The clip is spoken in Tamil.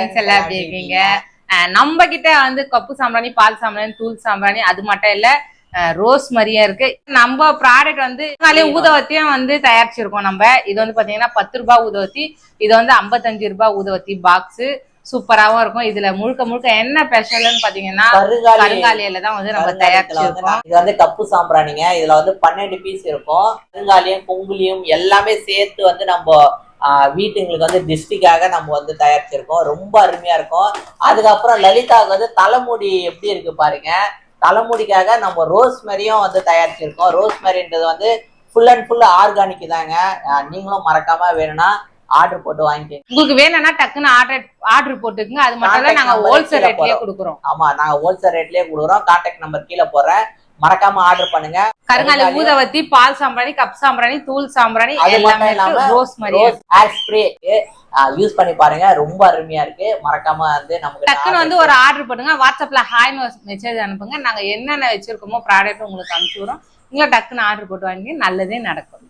ஃப்ரெண்ட்ஸ் எல்லாம் எப்படி இருக்கீங்க? நம்ம கிட்ட வந்து கப்பு சாம்பிராணி, பால் சாம்பிராணி, தூள் சாம்பிராணி அது மட்டும் இல்ல, ரோஸ் மாதிரியா இருக்கு. நம்ம ப்ராடக்ட் வந்து ஊதவத்தியும் வந்து தயாரிச்சிருக்கோம். நம்ம இது வந்து பாத்தீங்கன்னா 10 ரூபாய் ஊதவத்தி, இது வந்து 55 ரூபாய் ஊதவத்தி பாக்ஸ். சூப்பராவும் இருக்கும். இதுல முழுக்க முழுக்க என்ன ஸ்பெஷல்னு பாத்தீங்கன்னா கருங்காலியில தான் வந்து நம்ம தயாரிச்சிருக்கோம். இது வந்து கப்பு சாம்பிராணிங்க. இதுல வந்து 12 பீஸ் இருக்கும். கருங்காலியும் பொங்குலியும் எல்லாமே சேர்த்து வந்து நம்ம வீட்டுங்களுக்கு வந்து டிஸ்ட்ரிக்டாக நம்ம வந்து தயாரிச்சிருக்கோம். ரொம்ப அருமையா இருக்கும். அதுக்கப்புறம் லலிதாவுக்கு வந்து தலைமுடி எப்படி இருக்கு பாருங்க. தலைமுடிக்காக நம்ம ரோஸ் மேரியும் வந்து தயாரிச்சிருக்கோம். ரோஸ் மேரின்றது வந்து ஃபுல் அண்ட் ஃபுல் ஆர்கானிக் தாங்க. நீங்களும் மறக்காம வேணும்னா ஆர்டர் போட்டு வாங்கிக்கோங்க. உங்களுக்கு வேணும்னா டக்குன்னு ஆர்டர் போட்டுக்குங்க. அது மட்டும் இல்ல, நாங்க ஹோல்சேல் ரேட்லயே கொடுக்குறோம். ஆமா, நாங்க ஹோல்சேல் ரேட்லயே கொடுக்குறோம். கான்டாக்ட் நம்பர் கீழே போடுறேன், மறக்காம ஆர்டர் பண்ணுங்க. கருங்காலி ஊதவத்தி, பால் சாம்பிராணி, கப் சாம்பிராணி, தூள் சாம்பிராணி, அது மட்டும் இல்லாம ரோஸ் மாதிரி ஹேர் ஸ்ப்ரே யூஸ் பண்ணி பாருங்க. ரொம்ப அருமையா இருக்கு. மறக்காம வந்து நமக்கு டக்குன்னு வந்து ஒரு ஆர்டர் பண்ணுங்க. வாட்ஸ்அப்ல ஹாய் மெசேஜ் அனுப்புங்க. நாங்க என்னென்ன வச்சிருக்கோமோ ப்ராடக்ட் உங்களுக்கு அனுப்பிச்சு விடுறோம். நீங்க டக்குன்னு ஆர்டர் போட்டு வாங்கி நல்லதே நடக்கும்.